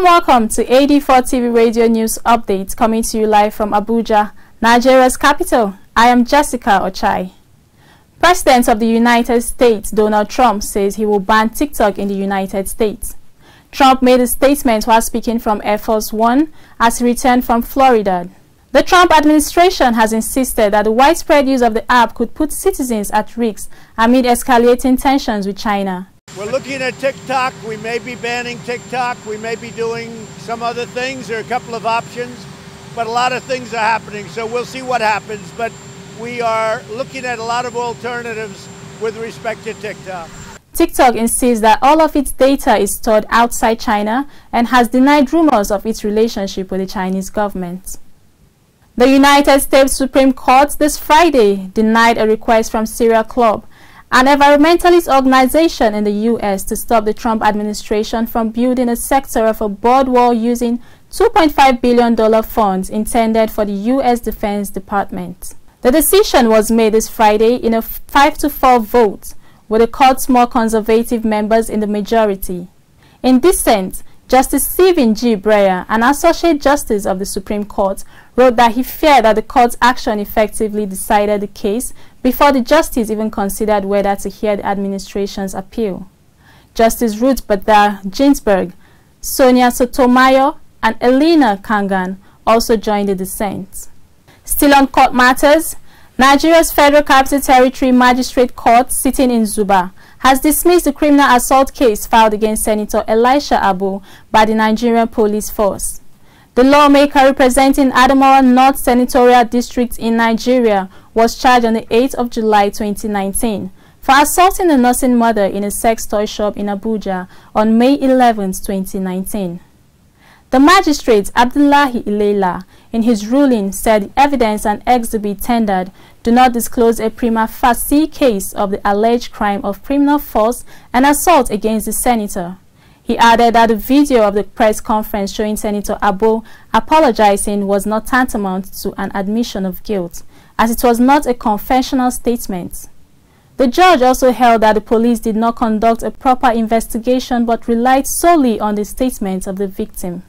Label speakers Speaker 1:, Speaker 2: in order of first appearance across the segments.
Speaker 1: warm welcome to AD4 TV Radio News Update, coming to you live from Abuja, Nigeria's capital. I am Jessica Ochai. President of the United States, Donald Trump, says he will ban TikTok in the United States. Trump made a statement while speaking from Air Force One as he returned from Florida. The Trump administration has insisted that the widespread use of the app could put citizens at risk amid escalating tensions with China.
Speaker 2: We're looking at TikTok. We may be banning TikTok. We may be doing some other things. There are a couple of options, but a lot of things are happening. So we'll see what happens. But we are looking at a lot of alternatives with respect to TikTok.
Speaker 1: TikTok insists that all of its data is stored outside China and has denied rumors of its relationship with the Chinese government. The United States Supreme Court this Friday denied a request from Sierra Club, an environmentalist organization in the U.S., to stop the Trump administration from building a sector of a border wall using $2.5 billion funds intended for the U.S. Defense Department. The decision was made this Friday in a 5-4 vote, with the court's more conservative members in the majority. In dissent, Justice Stephen G. Breyer, an Associate Justice of the Supreme Court, wrote that he feared that the court's action effectively decided the case before the justice even considered whether to hear the administration's appeal. Justice Ruth Bader Ginsburg, Sonia Sotomayor, and Elena Kagan also joined the dissent. Still on court matters, Nigeria's Federal Capital Territory Magistrate Court, sitting in Zuba, has dismissed the criminal assault case filed against Senator Elisha Abo by the Nigerian Police Force. The lawmaker representing Adamawa North Senatorial District in Nigeria was charged on the 8th of July 2019 for assaulting a nursing mother in a sex toy shop in Abuja on May 11, 2019. The magistrate, Abdullahi Ilela, in his ruling said the evidence and exhibit tendered do not disclose a prima facie case of the alleged crime of criminal force and assault against the senator. He added that the video of the press conference showing Senator Abo apologizing was not tantamount to an admission of guilt, as it was not a confessional statement. The judge also held that the police did not conduct a proper investigation but relied solely on the statements of the victim.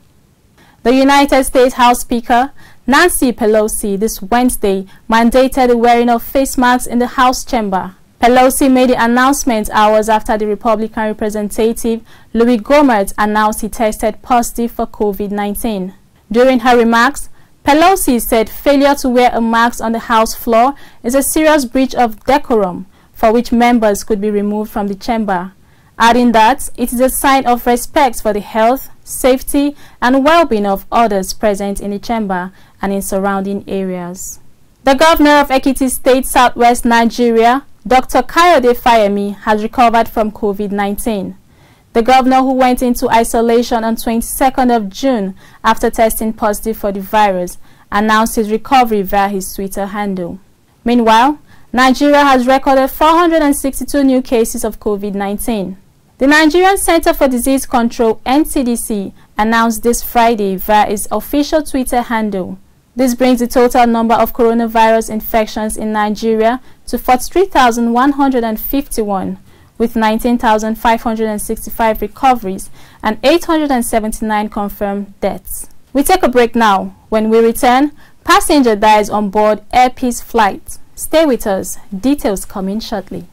Speaker 1: The United States House Speaker, Nancy Pelosi, this Wednesday mandated the wearing of face masks in the House chamber. Pelosi made the announcement hours after the Republican representative Louis Gohmert announced he tested positive for COVID-19. During her remarks, Pelosi said failure to wear a mask on the House floor is a serious breach of decorum, for which members could be removed from the chamber, adding that it is a sign of respect for the health, safety, and well-being of others present in the chamber and in surrounding areas. The governor of Ekiti State, Southwest Nigeria, Dr. Kayode Fayemi, has recovered from COVID-19. The governor, who went into isolation on 22nd of June after testing positive for the virus, announced his recovery via his Twitter handle. Meanwhile, Nigeria has recorded 462 new cases of COVID-19. The Nigerian Center for Disease Control, NCDC, announced this Friday via its official Twitter handle. This brings the total number of coronavirus infections in Nigeria to 43,151, with 19,565 recoveries and 879 confirmed deaths. We take a break now. When we return, passenger dies on board Air Peace flight. Stay with us. Details coming shortly.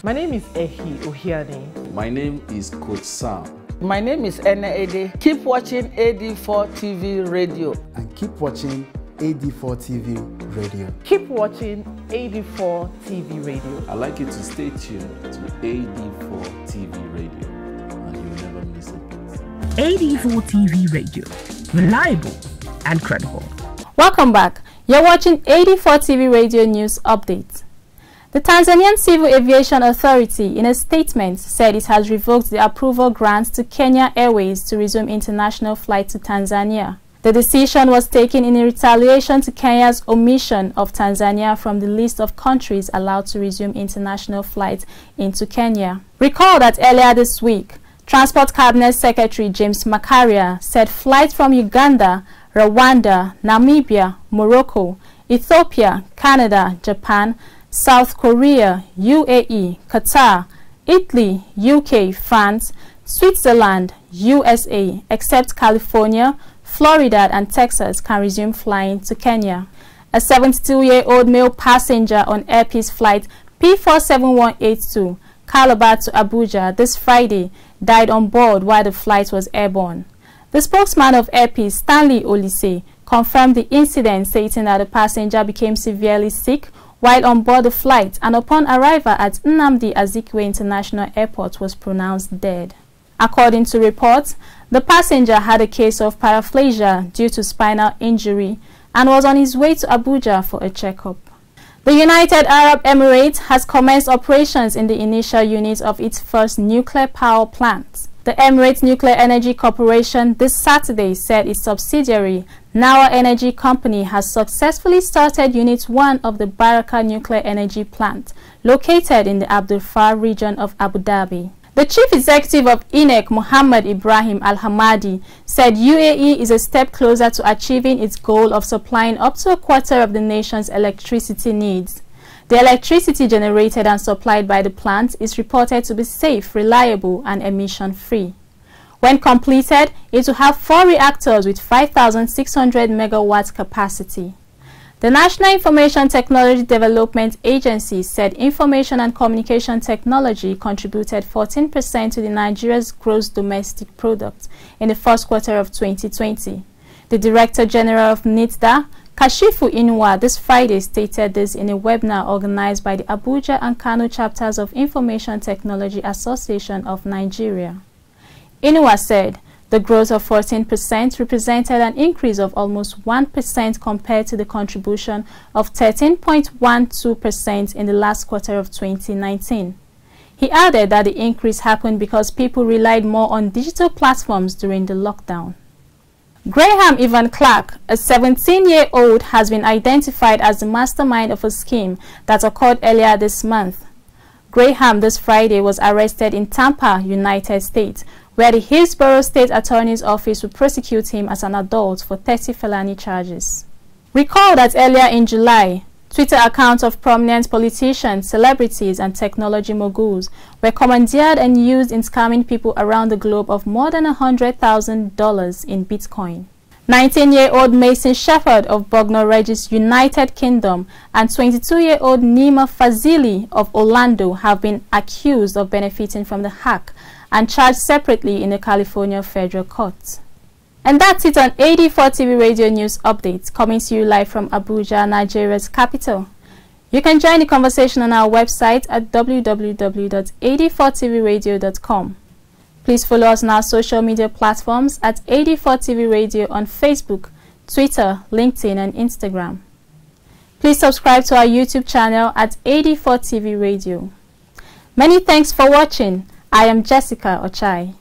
Speaker 3: My name is Ehi Ohiani.
Speaker 4: My name is Coach Sam.
Speaker 5: My name is Ene Ede. Keep watching AD4 TV Radio.
Speaker 6: And keep watching AD4 TV Radio.
Speaker 3: Keep watching AD4 TV Radio.
Speaker 4: I'd like you to stay tuned to AD4 TV Radio and you'll never miss it.
Speaker 7: AD4 TV Radio. Reliable and credible.
Speaker 1: Welcome back. You're watching AD4 TV Radio News Update. The Tanzanian Civil Aviation Authority, in a statement, said it has revoked the approval grant to Kenya Airways to resume international flights to Tanzania. The decision was taken in retaliation to Kenya's omission of Tanzania from the list of countries allowed to resume international flights into Kenya. Recall that earlier this week, Transport Cabinet Secretary James Macharia said flights from Uganda, Rwanda, Namibia, Morocco, Ethiopia, Canada, Japan, South Korea, UAE, Qatar, Italy, UK, France, Switzerland, USA, except California, Florida and Texas can resume flying to Kenya. A 72-year-old male passenger on Air Peace flight P47182 Calabar to Abuja this Friday died on board while the flight was airborne. The spokesman of Air Peace, Stanley Olise, confirmed the incident, stating that the passenger became severely sick while on board the flight and upon arrival at Nnamdi Azikiwe International Airport was pronounced dead. According to reports, the passenger had a case of paraplegia due to spinal injury and was on his way to Abuja for a checkup. The United Arab Emirates has commenced operations in the initial unit of its first nuclear power plant. The Emirates Nuclear Energy Corporation this Saturday said its subsidiary, Nawa Energy Company, has successfully started Unit 1 of the Baraka Nuclear Energy Plant, located in the Abdul Far region of Abu Dhabi. The chief executive of INEC, Muhammad Ibrahim Al-Hamadi, said UAE is a step closer to achieving its goal of supplying up to a quarter of the nation's electricity needs. The electricity generated and supplied by the plant is reported to be safe, reliable, and emission-free. When completed, it will have 4 reactors with 5,600 megawatts capacity. The National Information Technology Development Agency said information and communication technology contributed 14% to Nigeria's gross domestic product in the first quarter of 2020. The Director General of NITDA, Kashifu Inuwa, this Friday stated this in a webinar organized by the Abuja and Kano chapters of Information Technology Association of Nigeria. Inuwa said the growth of 14% represented an increase of almost 1% compared to the contribution of 13.12% in the last quarter of 2019. He added that the increase happened because people relied more on digital platforms during the lockdown. Graham Evan Clark, a 17-year-old, has been identified as the mastermind of a scheme that occurred earlier this month. Graham this Friday was arrested in Tampa, United States, where the Hillsborough State Attorney's Office will prosecute him as an adult for 30 felony charges. Recall that earlier in July, Twitter accounts of prominent politicians, celebrities, and technology moguls were commandeered and used in scamming people around the globe of more than $100,000 in Bitcoin. 19-year-old Mason Shepherd of Bognor Regis, United Kingdom, and 22-year-old Nima Fazili of Orlando have been accused of benefiting from the hack and charged separately in the California Federal Court. And that's it on AD4 TV Radio News Updates, coming to you live from Abuja, Nigeria's capital. You can join the conversation on our website at www.ad4tvradio.com. Please follow us on our social media platforms at AD4 TV Radio on Facebook, Twitter, LinkedIn, and Instagram. Please subscribe to our YouTube channel at AD4 TV Radio. Many thanks for watching. I am Jessica Ochai.